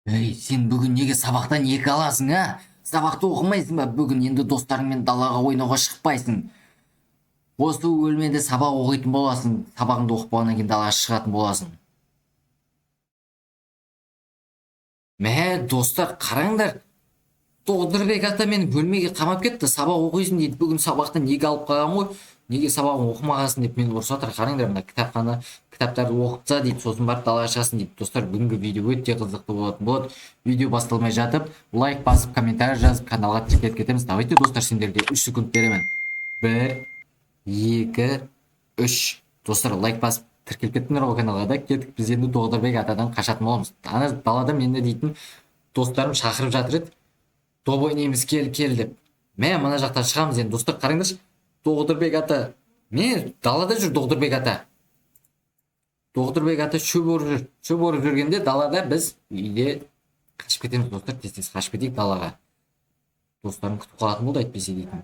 Ей, сен бүгін неге сабақтан екі аласың, а? Сабақты оқымайсың ба? Бүгін енді достарыңмен далаға ойнауға шықпайсың. Осы өлмеде сабақ оқитын боласың. Сабағыңды оқып болғаннан кейін далаға шығатын боласың. Мә, достар, қараңдар. Тоғдырбек ата мені бөлмеге қамап кетті. Сабақ оқисың дейді. Бүгін сабақтан неге алып қалған ғой? Неге сабағын оқымағансың деп мені ұрысып жатыр. Қараңдар, мына кітаптарды оқытса дейді, сосын барып далаға шығасың дейді. Достар, бүгінгі видео өте қызықты болатын болады. Видео басталмай жатып, лайк басып, комментарий жазып, каналға тіркеліп кетеміз. Давайте, достар, сендерге 3 секунд беремін. 1, 2, 3. Достар, лайк басып тіркеліп кеттіңдер ғой каналға, да кеттік. Біз енді Тоғдырбек атадан қашатын боламыз. Ана далада мені дейтін достарым шақырып жатыр еді. Топ ойнаймыз, кел деп. Мына жақтан шығамыз енді. Достар, қараңдаршы. Тоғдырбек ата. Далада жүр Тоғдырбек ата. Тоғдырбек ата шөп орып жүр. Шөп орып жүргенде далада біз үйде қашып кетеміз, достар. Тез қашып кетейік далаға. Достарым күтіп қалатын болды, әйтпесе дейтін.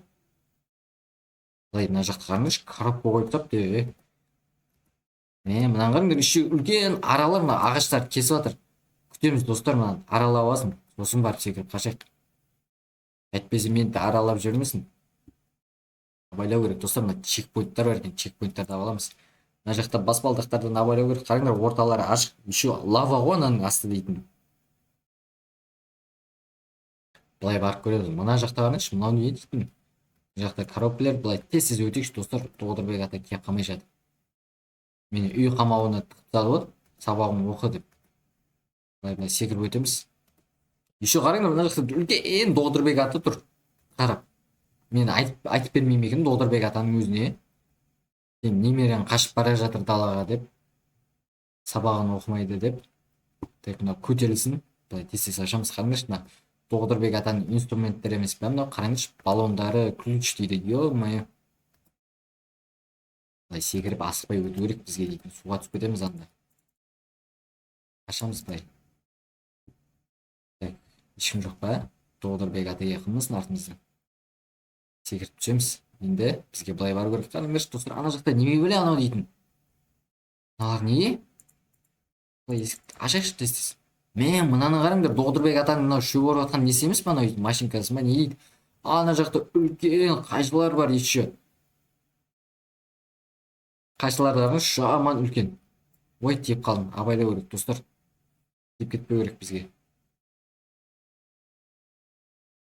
Былай, мына жақта қараңдаршы, коробка қойып тастапты. Мынаны қараңдар, іші үлкен аралар, мына ағаштарды кесіп жатыр. Күтеміз, достар, мынаны аралап алсын. Сосын барып секіріп қашайық. Әйтпесе мені аралап жүрмесін. Абайлау керек, достар, мына чекпоинттар бар екен, чекпоинттарды аламыз. Мына жақта баспалдақтардан абайлау керек. Қараңдар, орталары ашық, еще лава ғой ананың асты дейтін. Былай барып көреміз. Мына жақта қараңдаршы, мынау не дейтін. Мына жақта коробкалар, былай тез өтейікші, достар. Тоғдырбек ата кеп қалмай жатыр. Мені үй қамауына тығып салып, сабағын оқы деп. Былай секіріп өтеміз. Еще қараңдар, мына жақта үлкен Тоғдырбек ата тұр. Қарап. Мен айтып бермеймін екен Тоғдырбек атаның өзіне. Немерең қашып бара жатыр далаға деп. Сабағын оқымайды деп. Тек мына көтерілсін. Былай тез ашамыз. Қараңдаршы, мына Тоғдырбек атаның инструменттері емес пе? Мынау қараңдаршы, баллондары, ключ дейді. Ё-моё. Былай секіріп асықпай өту керек бізге дейтін. Суға түсіп кетеміз анда. Ашамыз былай. Ешкім жоқ па? Тоғдырбек ата якынбыз артымыздан. Секіріп түсеміз. Енді бізге былай бару керек. Қараңдаршы, достар, ана жақта неме бөле анау дейтін. Аналар не? Былай есікті ашайықшы тез. Мынаны қараңдар, Тоғдырбек атаның мынау шөп орып жатқан несі емес па, анау машинкасы ма, не дейді? Ана жақта үлкен қайшылар бар еще. Қайшылар қараңдаршы, жаман үлкен. Ой, тиіп қалдым. Абайлау керек, достар. Тиіп кетпеу керек бізге.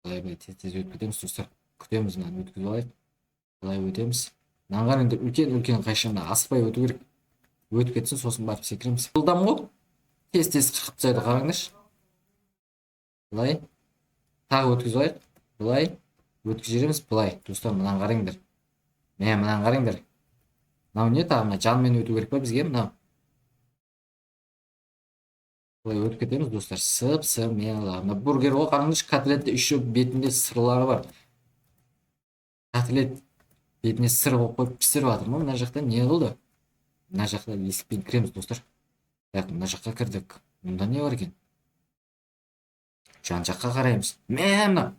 Былай тез өтіп кетеміз, достар. Күтеміз, мынаны өткізіп алайық. Былай өтеміз. Мынаны қараңдар, үлкен қайшыны асықпай өту керек. Өтіп кетсін, сосын барып секіреміз. Жылдам ғой. Тез қырқып тастайды, қараңдаршы. Былай. Тағы өткізіп алайық. Былай. Өткізіп жібереміз. Былай. Достар, мынаны қараңдар. Мынаны қараңдар. Мынау не тағы? Мына жанмен өту керек па бізге? Мынау. Былай өтіп кетеміз, достар. Сып-сып, мына бургер ғой, қараңдаршы, котлетте еще бетінде сырлары бар. Котлет бетіне сыр қойып пісіріп жатыр ма? Мына жақта не қылды? Мына жақта есікпен кіреміз, достар. Мына жаққа кірдік. Мұнда не бар екен? Жан жаққа қараймыз. Мына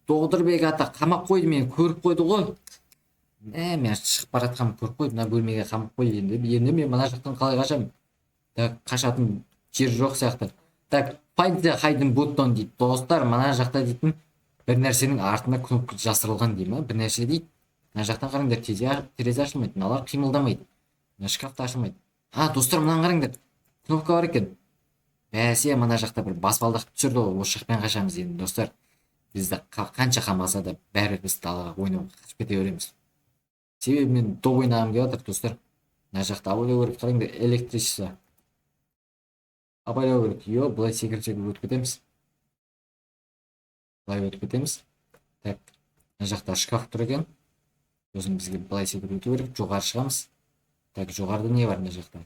Тоғдырбек ата қамап қойды, мені көріп қойды ғой. Мен шығып бара жатқанымды көріп қойды. Мына бөлмеге қамап қойды. Енді мен мына жақтан қалай қашамын? Қашатын жер жоқ сияқты. Find the hidden button дейді. Достар, мына жақта дейтін бір нәрсенің артына кнопка жасырылған дейді ма? Бір нәрсе дейді. Мына жақтан қараңдар, терезе ашылмайды. Мыналар қимылдамайды. Мына шкаф та ашылмайды. Достар, мынаны қараңдар. Кнопка бар екен. Бәсе, мына жақта бір баспалдақ түсірді ғой. Осы жақпен қашамыз енді, достар. Бізді қанша қамаса да бәрі біз далаға ойнауға қашып кете береміз. Себебі мен доп ойнағым келіп жатыр, достар. Мына жақта абайлау керек, қараңдар, электричество. Абайлау керек. Былай секіріп өтіп кетеміз. Былай өтіп кетеміз. Мына жақта шкаф тұр екен. Сосын бізге былай секіріп өту керек. Жоғары шығамыз. Жоғарыда не бар мына жақта?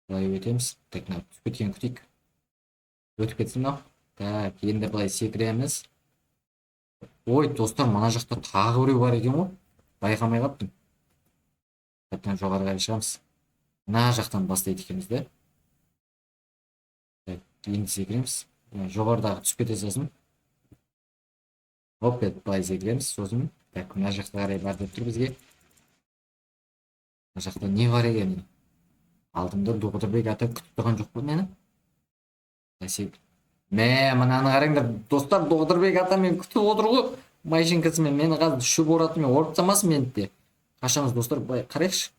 Былай өтеміз. Мына түсіп кеткен күтейік. Өтіп кетсін мынау. Енді былай секіреміз. Ой, достар, мына жақта тағы біреу бар екен ғой. Байқамай қаптым. Жоғарыға шығамыз. Мына жақтан бастайды екенбіз де. Енді секіреміз. Жоғарыдағы түсіп кете салсын. Былай секіреміз. Сосын мына жақта қарай бар деп тұр бізге. Мына жақта не бар екен? Алдымда Тоғдырбек ата күтіп тұрған жоқ па мені? Мынаны қараңдар достар, Доғдырбек ата мен күтіп отыр ғой машинкасымен. Мені қазір шөп оратымен орып тастамасын мені де. Қашамыз достар, былай қарайықшы.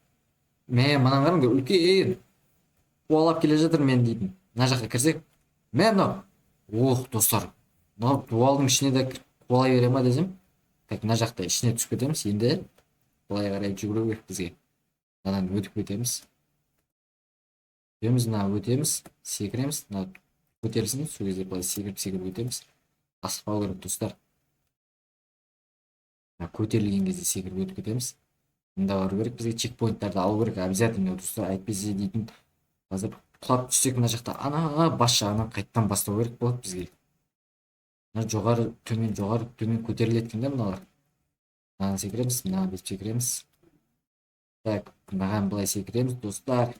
Мынаны қараңдар, үлкен қуалап келе жатыр мен дейтін. Мына жаққа кірсек, мынау. Ох достар, мынау дуалдың ішіне де кіріп қуалай бере ма десем. Так, мына жақта ішіне түсіп кетеміз. Енді былай қарай жүгіру керек бізге. Мынадан өтіп кетеміз. Мына өтеміз, секіреміз. Мына көтерілсін, сол кезде былай секіріп өтеміз. Асықпау керек достар. Көтерілген кезде секіріп өтіп кетеміз. Мында бару керек, бізге чекпоинттарды алу керек обязательно достар. Әйтпесе дейтін, қазір құлап түссек мына жақта ана бас жағынан қайттан бастау керек болады бізге. Мына жоғары төмен көтеріледі екен да мыналар. Мынаны секіреміз, мынаны бүйтіп секіреміз. Так, мынаған былай секіреміз достар.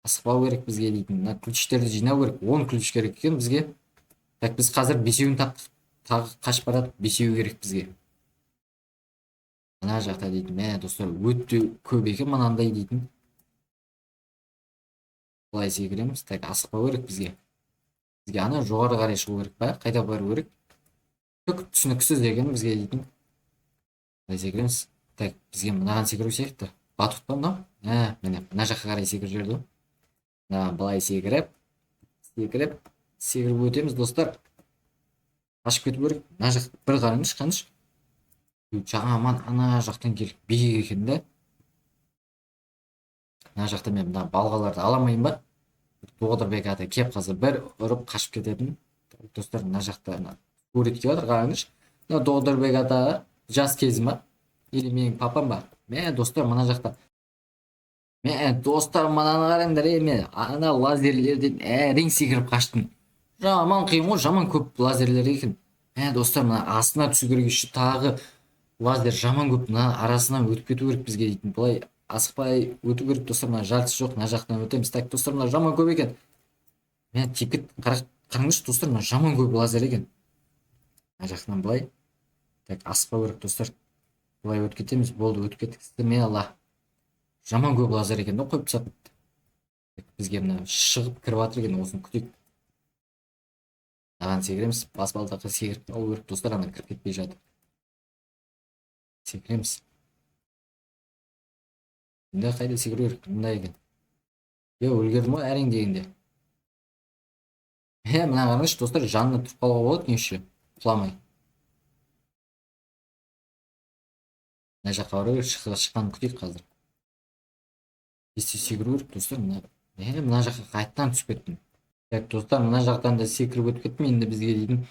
Асықпау керек бізге дейтін. Мына ключтерді жинау керек. 10 ключ керек екен бізге. Так, біз қазір 5-еуін таптық. Тағы қашып барады, 5-еу керек бізге. Мына жақта дейтін. Достар, өте көп екен мынандай дейтін. Былай секіреміз. Так, асықпау керек бізге. Бізге ана жоғары қарай шығу керек па? Қайда бару керек? Түк түсініксіз деген бізге дейтін. Былай секіреміз. Так, бізге мынаған секіру сияқты. Батут па мынау? Мына жаққа қарай секіріп жіберді. Былай секіріп өтеміз достар. Қашып кету керек. Мына жақ бір қараңызшы, қаныш. Жаман ана жақтан келіп биік екен да. Мына жақта мен мына балғаларды аламайын ба? Доғдырбек ата кеп қазір бір ұрып қашып кететін. Достар, мына жақта суретке отыр, қараңызшы. Мына Доғдырбек ата жас кезі ма? Или менің папам ба? Достар, мына жақта. Достар, мынаны қараңдар, мен ана лазерлерден әрең секіріп қаштым. Жаман қиын ғой, жаман көп лазерлер екен. Достар, мына астына түсу керек, еще тағы лазер жаман көп. Мына арасынан өтіп кету керек бізге дейтін. Бұлай асықпай өту керек достар. Мына жартысы жоқ, мына жақтан өтеміз. Так, достар, мына жаман көп екен. Типкет қараңызшы достар, мына жаман көп лазер екен. Мына жақтан былай. Так, асықпау керек достар. Былай өтіп кетеміз, болды, өтіп кеттік. Алла. Жаман көп лазер екен, қойып тастады. Бізге мына шығып кіріп жатыр екен, осыны күтейік. Мынаған секіреміз, баспалдаққа секіріп алу керек достар, ана кіріп кетпей жатыр. Секіреміз. Енді қайда секіру керек, мында екен. Үлгердім ғой әрең дегенде. Мына қараңызшы достар, жанына тұрып қалуға болады неше, құламай. Мына жаққа бару керек, шыққанын күтейік қазір. Секіру керек достар, мына жаққа қайттан түсіп кеттім. Так, достар, мына жақтан да секіріп өтіп кеттім. Енді бізге дейтін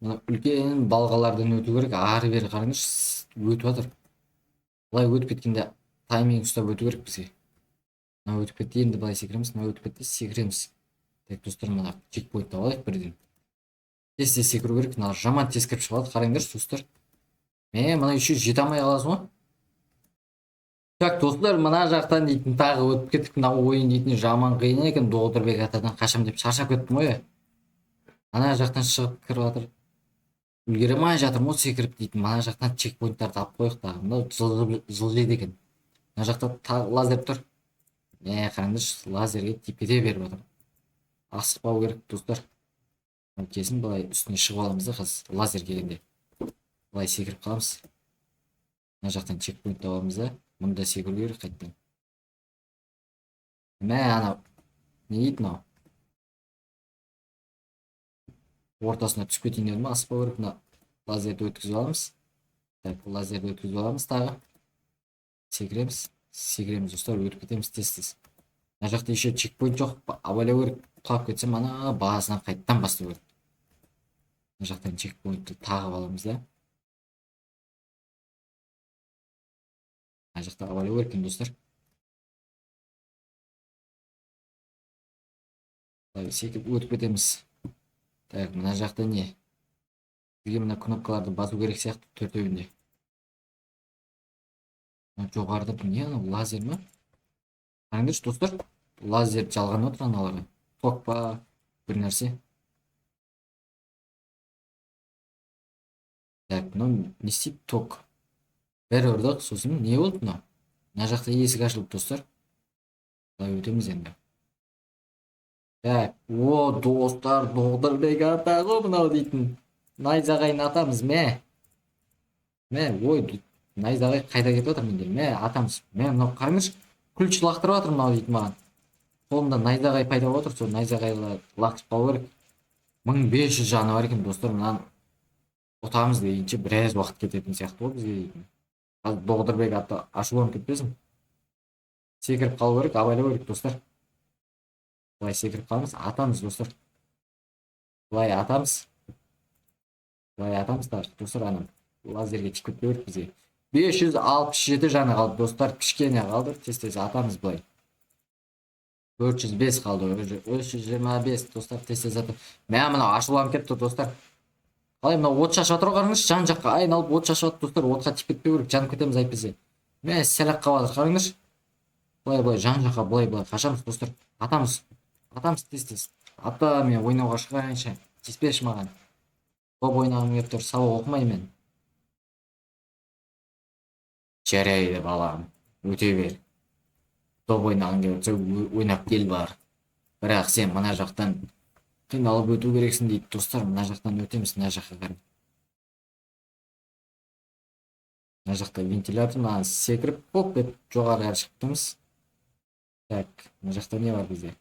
үлкен балғалардан өту керек. Ары бері қараңызшы, өтіп жатыр. Былай өтіп кеткенде тайминг ұстап өту керек бізге. Мына өтіп кетті, енді былай секіреміз, мына өтіп кетті, секіреміз. Так, достар, мына чекпоинтты алайық бірден. Тез секіру керек, мына жаман тез кіріп шығады, қараңдаршы достар. Мына еще жете алмай қаласың ғой. Так, достар, мына жақтан дейтін тағы өтіп кеттік. Мына ойын дейтін жаман қиын екен. Доғдырбек атадан қашам деп шаршап кеттім ғой. Ана жақтан шығып кіріп жатыр. Үлгере алмай жатырмын ғой секіріп дейтін. Мына жақтан чекпоинттарды алып қойық тағы. Мынау жылжиды екен. Мына жақта лазер тұр. Қараңдаршы, лазерге тепкете беріп жатыр. Асықпау керек достар. Kesin былай үстіне шығып аламыз да қазір лазер келгенде. Былай секіріп қаламыз. Мына жақтан чекпоинт табамыз да. Мұнда секіру керек қайттан. Ана не дейді мынау? Ортасына түсіп кетейін дедім, асықпау керек. Мына лазерді өткізіп аламыз. Так, лазерді өткізіп аламыз тағы. Секіреміз достар, өтіп кетеміз тез. Мына жақта еще чекпоинт жоқ, абайлау керек. Құлап кетсем, ана басынан қайттан бастау керек. Мына жақтан чекпоинтты тағып аламыз да. Мына жақта абайлау керек достар. Секіп өтіп кетеміз. Так, мына жақта не? Бізге мына кнопкаларды басу керек сияқты төртеуінде. Жоғарыда не анау лазер ма? Қараңдаршы достар, лазер жалған отыр аналарға. Ток па, бір нәрсе. Так, мынау не істейді? Ток. Бір ұрдық, сосын не болды мынау? Мына жақта есік ашылып достар. Былай өтеміз енді. Так, о, достар, Доғдырбек ата ғой мынау дейтін. Найзағайын атамыз, мә. Мә, ой, найзағай қайда кетіп отыр менде? Мә, атамыз. Мә, мынау қараңызшы. Күлші лақтырып отыр мынау дейтін маған. Қолымда найзағай пайда болып отыр, сол найзағайлы лақтырып қалу керек. 1500 жаны бар екен, достар, мынаны ұтамыз дейінше біраз уақыт кететін сияқты ғой бізге дейтін. Қазір Доғдырбек ата ашуланып кетпесін. Секіріп қалу керек, абайлау керек, достар. Былай секіріп қаламыз, атамыз, достар. Былай атамыз. Былай атамыз, достар, анам. Лазерге тиіп кетпеу керек бізге. 567 жаны қалды, достар. Кішкене қалды, тез-тез атамыз былай. 405 қалды, 325, достар, тез-тез атып. Мә, мынау ашуланып кетті, достар. Қалай мынау от шашып отыр, қараңызшы, жан жаққа айналып от шашып отыр, достар. Отқа тиіп кетпеу керек, жанып кетеміз әйтпесе. Мә, сәлақ қалып жатыр, қараңызшы. Былай жан жаққа былай қашамыз, достар. Атамыз тез-тез. Ата, мен ойнауға шығайыншы. Тиіспеші маған. Топ ойнағым келіп тұр, сабақ оқымаймын. Жарайды балам, өте бер. Топ ойнағың келіп тұрса, ойнап кел бар. Бірақ сен мына жақтан қиналып өту керексің дейді, достар. Мына жақтан өтеміз, мына жаққа қарай. Мына жақта вентилятор, мына секіріп, поп деп жоғары қарай шықтымыз. Так, мына жақта не бар бізде?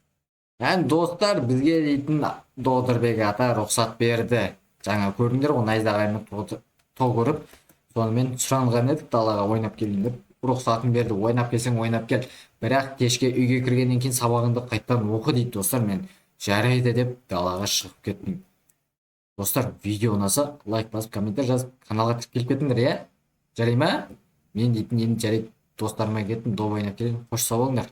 Достар, бізге дейтін Доғдырбек ата рұқсат берді. Жаңа көрдіңдер ғой, найзағайны тоғырып, сонымен сұранған едік далаға ойнап келейін деп. Рұқсатын берді, ойнап келсең ойнап кел. Бірақ кешке үйге кіргеннен кейін сабағыңды қайттан оқы дейді, достар. Мен жарайды деп далаға шығып кеттім. Достар, видео ұнаса лайк басып, комментар жазып, каналға келіп кетіңдер, иә? Жарай ма? Мен дейтін енді жарайды, достарыма кеттім, доп ойнап келейін. Қош сау болыңдар.